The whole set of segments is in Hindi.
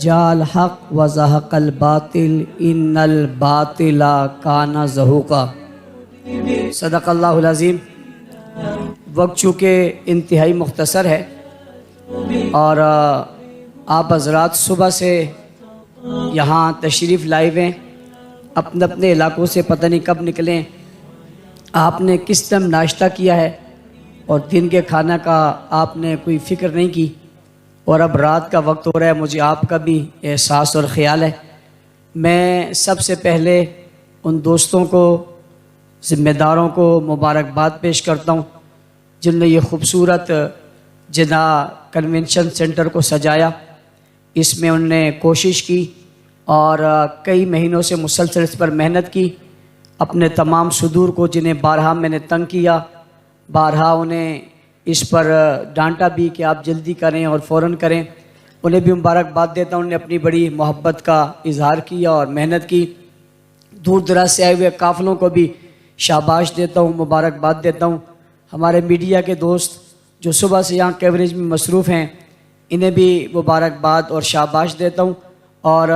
जाल हक व ज़हक़ल बातिल इन्नल बातिला काना ज़हूक़ा। सदक़ल्लाहुल अज़ीम। वक्त चूँकि इंतहाई मुख्तसर है और आप हज़रात सुबह से यहाँ तशरीफ़ लाए हुए हैं, अपने अपने इलाक़ों से पता नहीं कब निकलें। आपने किस टाइम नाश्ता किया है और दिन के खाना का आपने कोई फ़िक्र नहीं की, और अब रात का वक्त हो रहा है। मुझे आपका भी एहसास और ख़याल है। मैं सबसे पहले उन दोस्तों को, ज़िम्मेदारों को मुबारकबाद पेश करता हूँ जिनने ये ख़ूबसूरत जिना कन्वेंशन सेंटर को सजाया। इसमें उनने कोशिश की और कई महीनों से मुसलसल इस पर मेहनत की। अपने तमाम सुदूर को जिन्हें बारहा मैंने तंग किया, बारहा उन्हें इस पर डांटा भी कि आप जल्दी करें और फ़ौरन करें, उन्हें भी मुबारकबाद देता हूँ। उन्होंने अपनी बड़ी मोहब्बत का इजहार किया और मेहनत की। दूर दराज से आए हुए काफ़िलों को भी शाबाश देता हूँ, मुबारकबाद देता हूँ। हमारे मीडिया के दोस्त जो सुबह से यहाँ कवरेज में मसरूफ़ हैं, इन्हें भी मुबारकबाद और शाबाश देता हूँ। और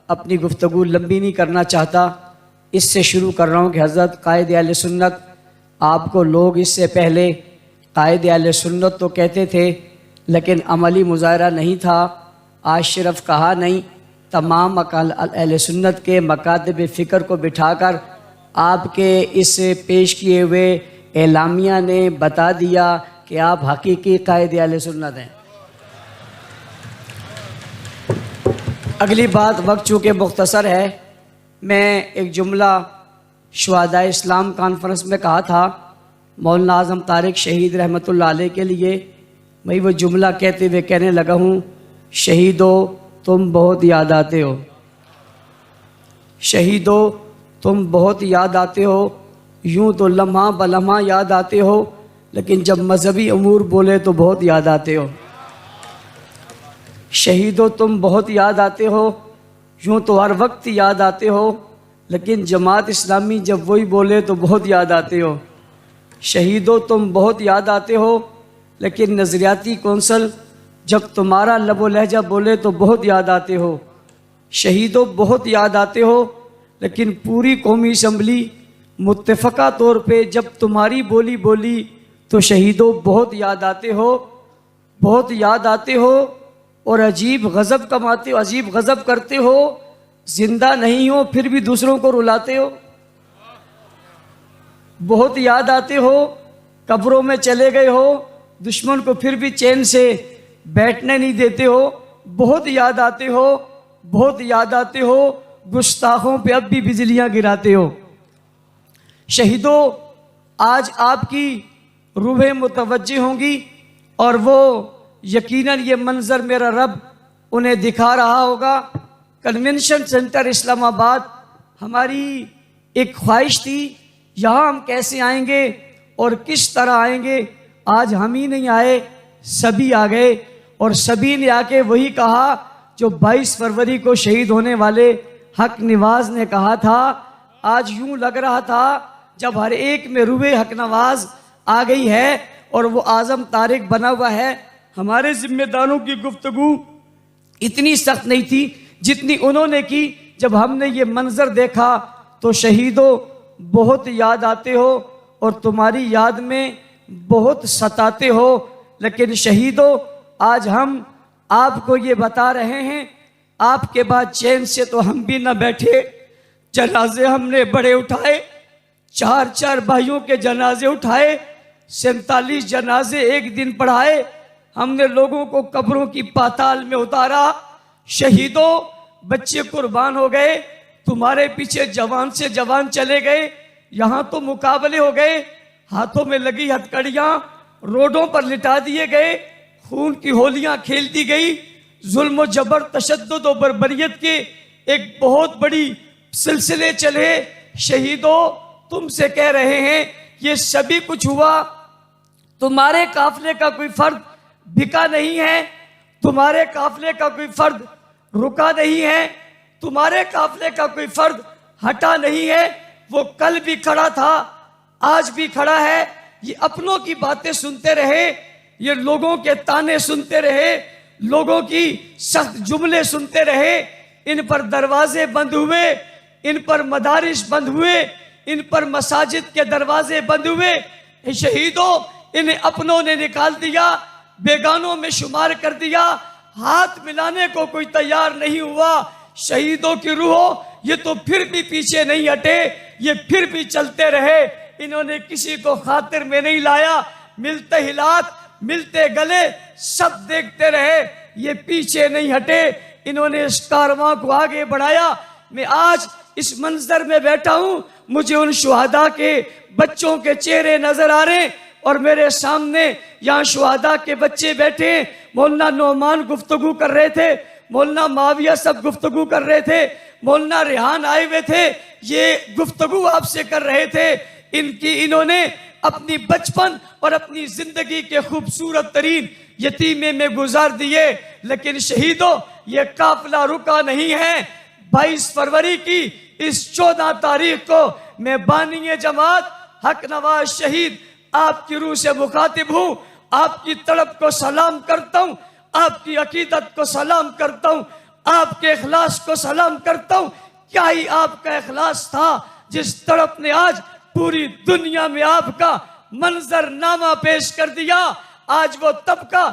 अपनी गुफ्तगू लंबी नहीं करना चाहता, इससे शुरू कर रहा हूँ कि हज़रत कायद अहले सुन्नत, आपको लोग इससे पहले कायद अहले सुन्नत तो कहते थे लेकिन अमली मुजाहरा नहीं था। आज सिर्फ कहा नहीं, तमाम अहले सुन्नत के मकातब फ़िक्र को बिठाकर आपके इस पेश किए हुए एलामिया ने बता दिया कि आप हकीकी कायद अहले सुन्नत हैं। अगली बात, वक्त चूँकि मुख्तसर है, मैं एक जुमला शुहदाए इस्लाम कॉन्फ्रेंस में कहा था मौलाना आज़म तारिक शहीद रहमतुल्लाह अलैह के लिए। मैं वो जुमला कहते हुए कहने लगा हूँ, शहीदो तुम बहुत याद आते हो, शहीदो तुम बहुत याद आते हो। यूँ तो लम्हा बलम्हा याद आते हो, लेकिन जब मजहबी अमूर बोले तो बहुत याद आते हो। शहीदो तुम बहुत याद आते हो, यूँ तो हर वक्त याद आते हो, लेकिन जमात इस्लामी जब वही बोले तो बहुत याद आते हो। शहीदो तुम बहुत याद आते हो, लेकिन नज़रियाती कौंसल जब तुम्हारा लबो लहजा बोले तो बहुत याद आते हो। शहीदो बहुत याद आते हो, लेकिन पूरी कौमी असम्बली मुत्तफ़क़ा तौर पे जब तुम्हारी बोली बोली तो शहीदो बहुत याद आते हो, बहुत याद आते हो। और अजीब गज़ब कमाते हो, अजीब गज़ब करते हो। जिंदा नहीं हो फिर भी दूसरों को रुलाते हो। बहुत याद आते हो, कब्रों में चले गए हो, दुश्मन को फिर भी चैन से बैठने नहीं देते हो। बहुत याद आते हो, बहुत याद आते हो, गुस्ताखों पे अब भी बिजलियां गिराते हो। शहीदों, आज आपकी रूहें मुतवज्जे होंगी और वो यकीनन ये मंजर मेरा रब उन्हें दिखा रहा होगा। कन्वेंशन सेंटर इस्लामाबाद हमारी एक ख्वाहिश थी, यहाँ हम कैसे आएंगे और किस तरह आएंगे। आज हम ही नहीं आए, सभी आ गए, और सभी ने आके वही कहा जो 22 फरवरी को शहीद होने वाले हक नवाज ने कहा था। आज यूं लग रहा था जब हर एक में रूहे हक नवाज आ गई है और वो आज़म तारिक बना हुआ है। हमारे जिम्मेदारों की गुफ्तगू इतनी सख्त नहीं थी जितनी उन्होंने की। जब हमने ये मंजर देखा तो शहीदों बहुत याद आते हो और तुम्हारी याद में बहुत सताते हो। लेकिन शहीदों, आज हम आपको ये बता रहे हैं, आपके बाद चैन से तो हम भी न बैठे। जनाजे हमने बड़े उठाए, 4 भाइयों के जनाजे उठाए, 47 जनाजे एक दिन पढ़ाए। हमने लोगों को कब्रों की पाताल में उतारा। शहीदों, बच्चे कुर्बान हो गए, तुम्हारे पीछे जवान से जवान चले गए। यहाँ तो मुकाबले हो गए, हाथों में लगी हथकड़ियाँ रोडों पर लिटा दिए गए, खून की होलियाँ खेल दी गई। जुल्म जबर तशद्दुद और बर्बरियत के एक बहुत बड़ी सिलसिले चले। शहीदों, तुमसे कह रहे हैं ये सभी कुछ हुआ, तुम्हारे काफिले का कोई फर्द बिका नहीं है, तुम्हारे काफिले का कोई फर्द रुका नहीं है, तुम्हारे काफिले का कोई फर्द हटा नहीं है। वो कल भी खड़ा था, आज भी खड़ा है, ये अपनों की बातें सुनते रहे, ये लोगों के ताने सुनते रहे, लोगों की सख्त जुमले सुनते रहे, इन पर दरवाजे बंद हुए, इन पर मदारिस बंद हुए, इन पर मसाजिद के दरवाजे बंद हुए। शहीदों, इन्हें अपनों ने निकाल दिया, बेगानों में शुमार कर दिया, हाथ मिलाने को कोई तैयार नहीं हुआ। शहीदों की रूह ये तो फिर भी पीछे नहीं हटे, ये फिर भी चलते रहे। इन्होंने किसी को खातिर में नहीं लाया, मिलते हिलात, मिलते गले, सब देखते रहे, ये पीछे नहीं हटे। इन्होंने इस कारवां को आगे बढ़ाया। मैं आज इस मंजर में बैठा हूं, मुझे उन शुहादा के बच्चों के चेहरे नजर आ रहे, और मेरे सामने यहाँ शुहादा के बच्चे बैठे। मौलाना नौमान गुफ्तगू कर रहे थे, मौलाना माविया सब गुफ्तगू कर रहे थे, मौलाना रेहान आए हुए थे, ये गुफ्तगू आपसे कर रहे थे। इन्होंने अपनी बचपन और अपनी जिंदगी के खूबसूरत तरीन यतीमे में गुजार दिए। लेकिन शहीदों, ये काफिला रुका नहीं है। 22 फरवरी की इस 14 तारीख को मैं बानी जमात हक नवाज शहीद आपकी रूह से मुखातिब हूं, आपकी तड़प को सलाम करता हूं, आपकी अकीदत को सलाम करता हूं, आपके इखलास को सलाम करता हूं। क्या ही आपका इखलास था जिस तड़प ने आज पूरी दुनिया में आपका मंजरनामा पेश कर दिया। आज वो तबका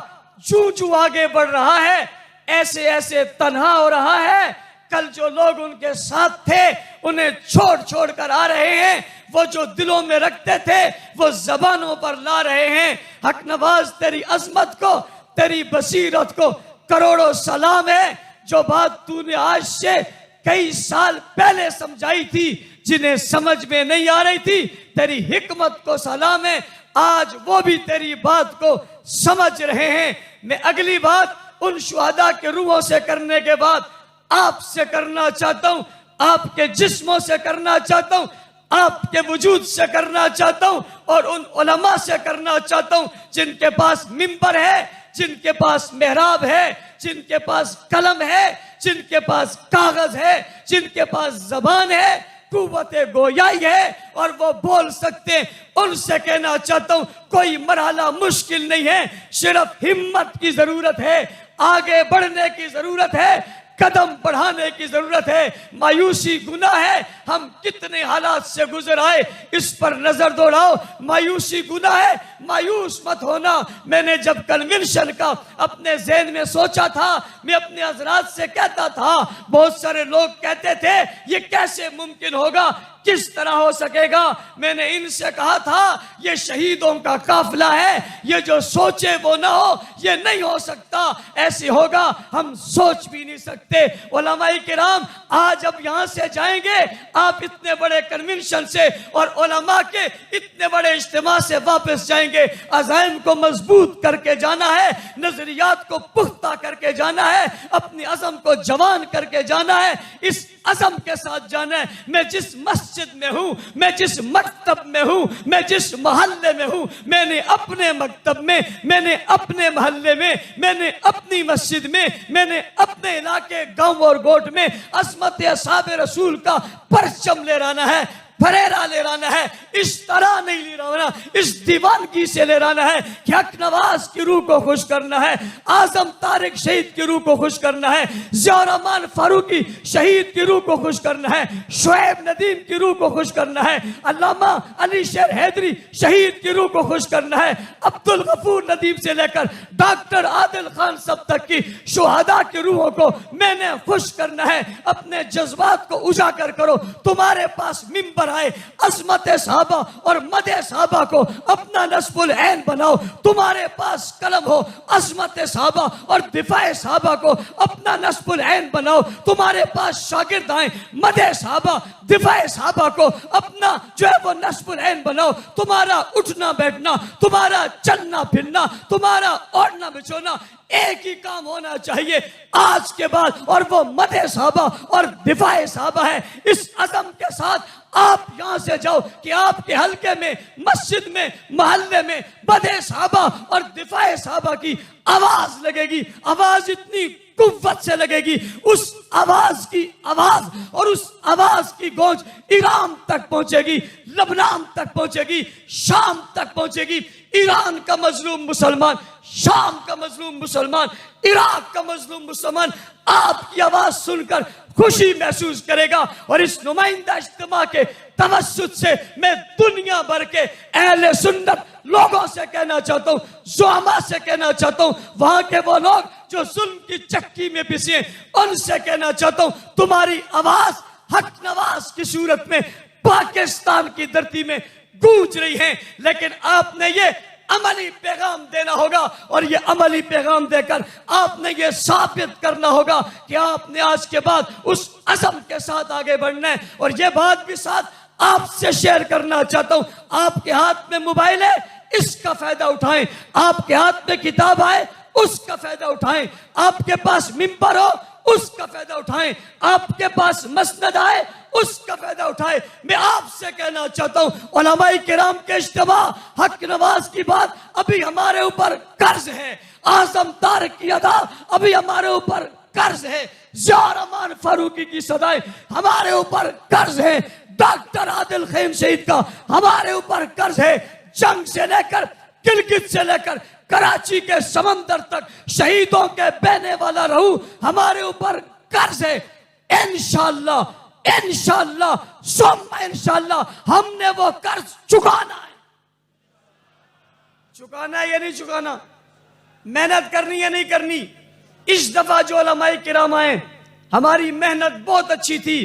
जू जू आगे बढ़ रहा है, ऐसे ऐसे तन्हा हो रहा है। कल जो लोग उनके साथ थे उन्हें छोड़ छोड़ कर आ रहे हैं, वो जो दिलों में रखते थे वो जबानों पर ला रहे हैं। हक नवाज, तेरी अजमत को, तेरी बसीरत को करोड़ों सलाम है। जो बात तूने आज से कई साल पहले समझाई थी, जिन्हें समझ में नहीं आ रही थी, तेरी हिकमत को सलाम है। आज वो भी तेरी बात को समझ रहे हैं। मैं अगली बात उन शुहादा के रूहों से करने के बाद आपसे करना चाहता हूं, आपके जिस्मों से करना चाहता हूं, आपके वजूद से करना चाहता हूं, और उन उलमा से करना चाहता हूं जिनके पास मिंबर है, जिनके पास मेहराब है, जिनके पास कलम है, जिनके पास कागज है, जिनके पास जबान है, कुव्वते गोयाई है, और वो बोल सकते हैं। उनसे कहना चाहता हूं, कोई मरहला मुश्किल नहीं है, सिर्फ हिम्मत की जरूरत है, आगे बढ़ने की जरूरत है, कदम बढ़ाने की जरूरत है। मायूसी गुनाह है, हम कितने हालात से गुजर आए इस पर नजर दौड़ाओ। मायूसी गुनाह है, मायूस मत होना। मैंने जब कन्वेंशन का अपने ज़हन में सोचा था, मैं अपने हजरात से कहता था, बहुत सारे लोग कहते थे ये कैसे मुमकिन होगा, किस तरह हो सकेगा। मैंने इनसे कहा था ये शहीदों का काफिला है, ये जो सोचे वो ना हो, ये नहीं हो सकता। ऐसे होगा हम सोच भी नहीं सकते। उलमाए किराम आज अब यहाँ से जाएंगे, आप इतने बड़े कन्वेंशन से और उलमा के इतने बड़े इज्तिमा से वापस जाएंगे। अज़ाइम को मजबूत करके जाना है, नजरियात को पुख्ता करके जाना है, अपनी अज़म को जवान करके जाना है, इस अज़म के साथ जाना है। मैं जिस मस्जिद में हूं, मैं जिस मकतब में हूं, मैं जिस मोहल्ले में हूं, मैंने अपने मकतब में, मैंने अपने मोहल्ले में, मैंने अपनी मस्जिद में, मैंने अपने इलाके गांव और गोट में अज़मत अस्हाब रसूल का परचम लहराना है, फरेरा लहराना है। इस तरह नहीं लहराना, इस दीवानगी से लहराना है कि हक नवाज की रूह को खुश करना है, आजम तारिक शहीद की रूह को खुश करना है, ज़िया रहमान फारूकी शहीद की रूह को खुश करना है, शुएब नदीम की रूह को खुश करना है, अल्लामा अली शेर हैदरी शहीद की रूह को खुश करना है, अब्दुल गफूर नदीम से लेकर डॉक्टर आदिल खान सब तक की शुहादा की रूहों को मैंने खुश करना है। अपने जज्बात को उजागर करो। तुम्हारे पास मिंबर आए, अज़मत सहाबा और मदे सहाबा को अपना नस्बुल ऐन बनाओ। तुम्हारे पास कलम हो, अज़मत सहाबा और दिफाए सहाबा को अपना नस्बुल ऐन बनाओ। तुम्हारे पास शागिर्द आए, मदे सहाबा, दिफाए सहाबा को अपना जो है वो नस्बुल ऐन बनाओ। तुम्हारा उठना बैठना, तुम्हारा चलना फिरना, तुम्हारा ओढ़ना बिछोना एक ही काम होना चाहिए आज के बाद, और वो मदे सहाबा और दिफाए सहाबा है। इस अज़म के साथ आप यहां से जाओ कि आपके हल्के में, मस्जिद में, मोहल्ले में मदे सहाबा और दिफाए सहाबा की आवाज लगेगी। आवाज इतनी कुव्वत से लगेगी। उस आवाज की आवाज और उस आवाज की गूंज ईरान तक पहुंचेगी, लबनान तक पहुंचेगी, शाम तक पहुंचेगी। ईरान का मजलूम मुसलमान, शाम का मजलूम मुसलमान, इराक का मजलूम मुसलमान आपकी आवाज सुनकर खुशी महसूस करेगा। और इस नुमाइंदा इज्तिमा के तवस्सुत से मैं दुनिया भर के अहले सुन्नत लोगों से कहना चाहता हूँ, ज़ुआमा से कहना चाहता हूँ, वहां के वो लोग जो जुल्म की चक्की में पिसे हैं, उनसे कहना चाहता हूँ, तुम्हारी आवाज हक नवाज की सूरत में पाकिस्तान की धरती में गूंज रही है। लेकिन आपने ये अमली पैगाम देना होगा और ये अमली पैगाम देकर आपने ये साबित करना होगा कि आपने आज के बाद उस अज़म के साथ आगे बढ़ना है। और ये बात भी साथ आपसे शेयर करना चाहता हूं, आपके हाथ में मोबाइल है, इसका फायदा उठाएं। आपके हाथ में किताब आए, उसका फायदा उठाएं। आपके पास मिंबर हो, उसका फायदा उठाएं। आपके पास मसनद आए, उसका फायदा उठाएं। मैं आपसे कहना चाहता हूं, उलमाए किराम के इज्तिमा हक नवाज की बात अभी हमारे ऊपर कर्ज है। आजम तारिक की अदा अभी हमारे ऊपर कर्ज है। ज़िया रहमान फारूकी की सदाएं हमारे ऊपर कर्ज है। डॉक्टर आदिल खैम शहीद का हमारे ऊपर कर्ज है। जंग से लेकर गिलगित से लेकर कराची के समंदर तक शहीदों के बहने वाला रहू हमारे ऊपर कर्ज है। इंशाअल्लाह इंशाअल्लाह सुम्मा इंशाअल्लाह हमने वो कर्ज चुकाना है। चुकाना है या नहीं चुकाना, मेहनत करनी या नहीं करनी। इस दफा जो उलमाए किराम आए, हमारी मेहनत बहुत अच्छी थी,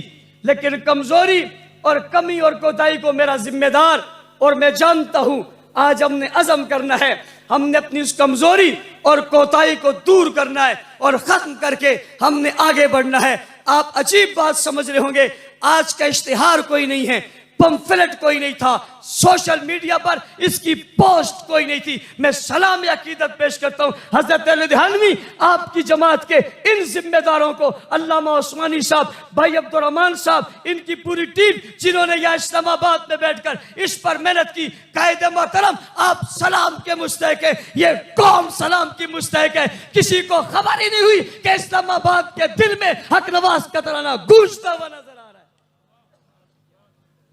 लेकिन कमजोरी और कमी और कोताही को मेरा जिम्मेदार और मैं जानता हूं। आज हमने अज़म करना है, हमने अपनी उस कमजोरी और कोताही को दूर करना है और खत्म करके हमने आगे बढ़ना है। आप अजीब बात समझ रहे होंगे, आज का इश्तिहार कोई नहीं है, पंफलेट कोई नहीं था, सोशल मीडिया पर इसकी पोस्ट कोई नहीं थी। मैं सलाम अकीदत पेश करता हूं हजरत अली देहलवी आपकी जमात के इन जिम्मेदारों को, अल्लामा उस्मानी साहब, भाई अब्दुर्रहमान साहब, इनकी पूरी टीम जिन्होंने यहाँ इस्लामाबाद में बैठकर इस पर मेहनत की। कायदे मोहतरम आप सलाम के मुस्तहिक है, ये कौम सलाम की मुस्तहिक है। किसी को खबर ही नहीं हुई कि इस्लामाबाद के दिल में हक नवाज का तराना गूंजता हुआ नजर आ रहा है।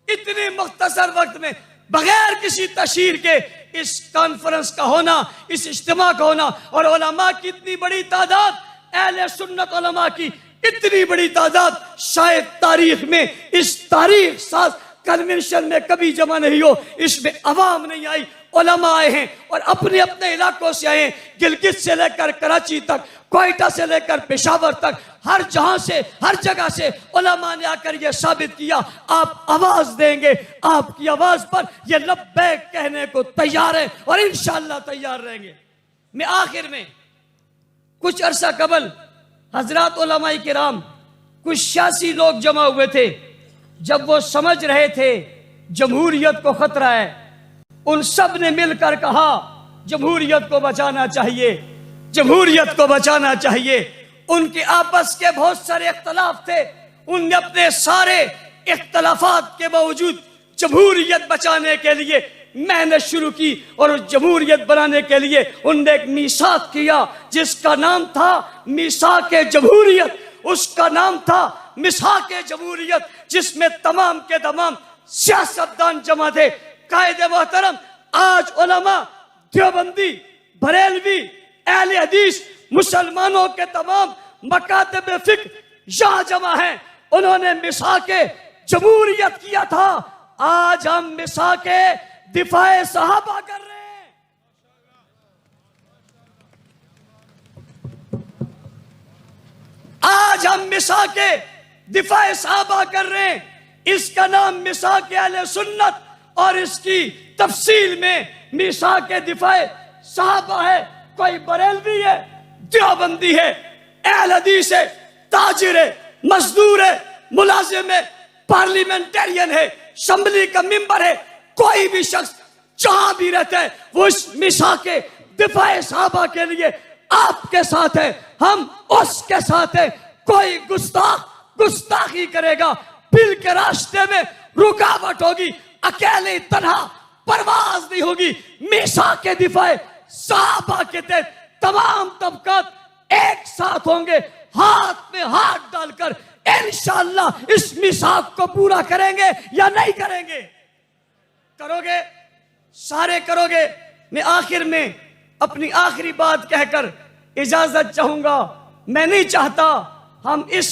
इतने मुख्तसर वक्त में बगैर किसी तशहीर के इस कॉन्फ्रेंस का होना, इस इज्तिमा का होना, और उलमा की इतनी बड़ी तादाद, अहले सुन्नत उलमा की इतनी बड़ी तादाद शायद तारीख में, इस तारीख साज कन्वेंशन में कभी जमा नहीं हो। इसमें अवाम नहीं आई, उलमा आए हैं और अपने अपने इलाकों से आए हैं। गिलगित से लेकर कराची तक, क्वेटा से लेकर पेशावर तक, हर जहां से, हर जगह से उलमा ने आकर यह साबित किया आप आवाज देंगे, आपकी आवाज पर यह लब्बैक कहने को तैयार है और इंशाअल्लाह तैयार रहेंगे। मैं आखिर में कुछ अरसा कबल हजरात उलमाए किराम, कुछ सियासी लोग जमा हुए थे, जब वो समझ रहे थे जमहूरियत को खतरा है, उन सब ने मिलकर कहा जमहूरियत को बचाना चाहिए, जमहूरियत को बचाना चाहिए। उनके आपस के बहुत सारे इख्तलाफ थे, उनने अपने सारे इख्तलाफात के बावजूद जमहूरियत बचाने के लिए मेहनत शुरू की और उस जमहूरियत बनाने के लिए उनने एक मीसाक किया जिसका नाम था मीसाक जमहूरियत। उसका नाम था मिसाक जमहूरियत, जिसमें तमाम के तमाम सियासतदान जमा थे। कायदे मोहतरम आज उलमा, देवबंदी, बरेलवी, अहले हदीस, मुसलमानों के तमाम मकातब फिक्र यहाँ जमा हैं। उन्होंने मिसाके जमहूरियत किया था, आज हम मिसाके दिफाए सहाबा कर रहे हैं। आज हम मिसाके दिफाए सहाबा कर रहे हैं। इसका नाम मिसाके अहले सुन्नत और इसकी तफसील में मिसाके दिफाए सहाबा है। कोई बरेलवी है, देवबंदी है, अहले हदीस है, ताजिर है, मजदूर है, मुलाजिम है, पार्लियामेंटेरियन है, असेंबली का मेंबर है, कोई भी शख्स जहां भी रहता है वो इस मिसाके दिफाए सहाबा के लिए आपके साथ है, हम उसके साथ है। कोई गुस्ताखी करेगा, बिल के रास्ते में रुकावट होगी, अकेले तन्हा परवाज नहीं होगी। मिसाके दिफाए सहाबा के तहत तमाम तबकात एक साथ होंगे, हाथ में हाथ डालकर इंशाअल्लाह इस मिसाक को पूरा करेंगे या नहीं करेंगे? करोगे? सारे करोगे? मैं आखिर में अपनी आखिरी बात कहकर इजाजत चाहूंगा। मैं नहीं चाहता हम इस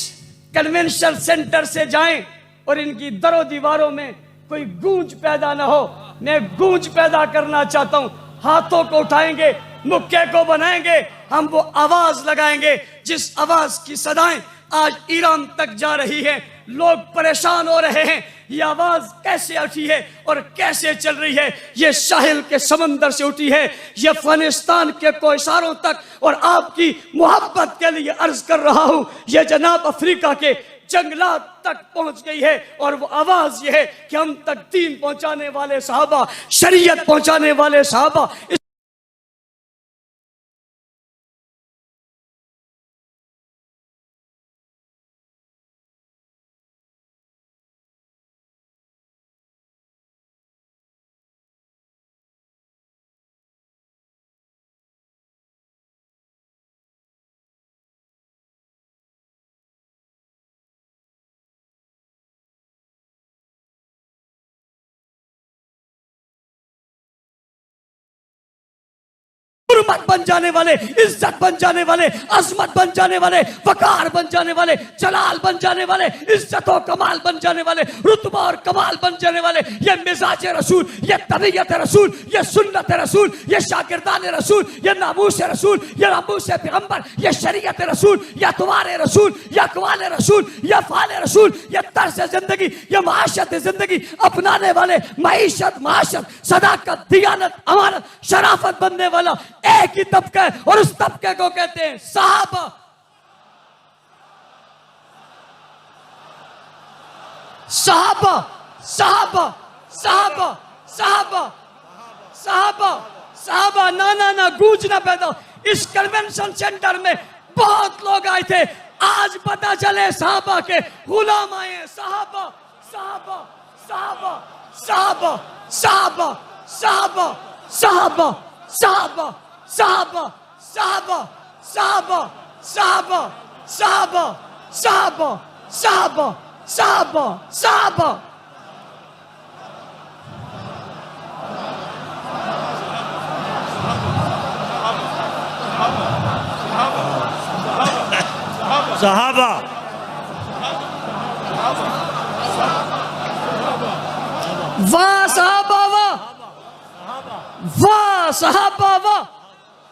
कन्वेंशन सेंटर से जाएं और इनकी दरों दीवारों में कोई गूंज पैदा ना हो। मैं गूंज पैदा करना चाहता हूं। हाथों को उठाएंगे, मुक्के को बनाएंगे, हम वो आवाज लगाएंगे जिस आवाज की सदाएं आज ईरान तक जा रही है। लोग परेशान हो रहे हैं, ये आवाज कैसे उठी है और कैसे चल रही है? ये साहिल के समंदर से उठी है, ये अफगानिस्तान के कोहिशारों तक और आपकी मोहब्बत के लिए अर्ज कर रहा हूं, ये जनाब अफ्रीका के जंगलात तक पहुंच गई है। और वो आवाज ये है कि हम तक दीन पहुंचाने वाले सहाबा, शरीयत पहुंचाने वाले सहाबा हुर्मत बन जाने वाले, इज्जत बन जाने वाले, अजमत बन जाने वाले, वकार बन जाने वाले, जलाल बन जाने वाले, इज्जत और कमाल बन जाने वाले, रुतबा और कमाल बन जाने वाले, ये मिजाज रसूल, ये तबीयत रसूल, ये सुन्नत रसूल, ये शागिर्दान रसूल, ये नामूस रसूल, ये नामूस पैगंबर, ये शरीयत रसूल, ये तुम्हारे रसूल, ये अक़वाल रसूल, ये फ़ाल रसूल, ये तर्ज़ जिंदगी, ये माशत जिंदगी अपनाने वाले, मईशत, माशत, सदाकत, दियानत, अमानत, शराफत बनने वाला एक ही तबका है और उस तबके को कहते हैं सहाबा। सहाबा, सहाबा, सहाबा, सहाबा, सहाबा, सहाबा। ना ना ना, गूंज ना पैदा। इस कन्वेंशन सेंटर में बहुत लोग आए थे, आज पता चले सहाबा के गुलाम आए। सहाबा, सहाबा, सहाबा, सहाबा, सहाबा, सहाबा, सहाबा, सहाबा, सहाबा, सहाबा, सहाबा, सहाबा, सहाबा, सहाबा, सहाबा, सहाबा, सहाबा। सहाबा, वाह सहाबा, वाह वाह सहाबा, वाह।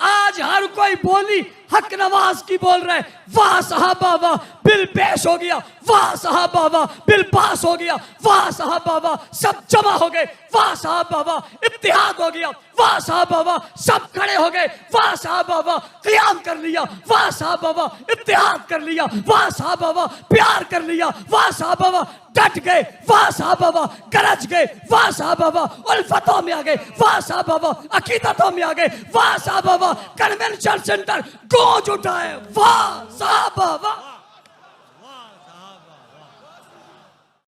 आज हर कोई बोली हक नवाज की बोल रहे, वाह सहाबा, वाह। बिल पेश हो गया, वाह सहाबा, वाह। बिल पास हो गया, वाह सहाबा, वाह। सब जमा हो गए, वाह सहाबा, वाह। इत्तिहाद हो गया, वाह सहाबा, वाह। सब खड़े हो गए, वाह सहाबा, वाह। क़ियाम कर लिया, वाह सहाबा, वाह। इत्तिहाद कर लिया, वाह सहाबा, वाह। प्यार कर लिया, वाह सहाबा, वाह। डट गए, वाह सहाबा, वाह। गरज गए, वाह सहाबा, वाह। उल्फतों में आ गए, वाह सहाबा, वाह। अकीदतों में आ गए, वाह सहाबा, वाह। कन्वेंशन सेंटर गूंज उठाए, वाह सहाबा, वाह।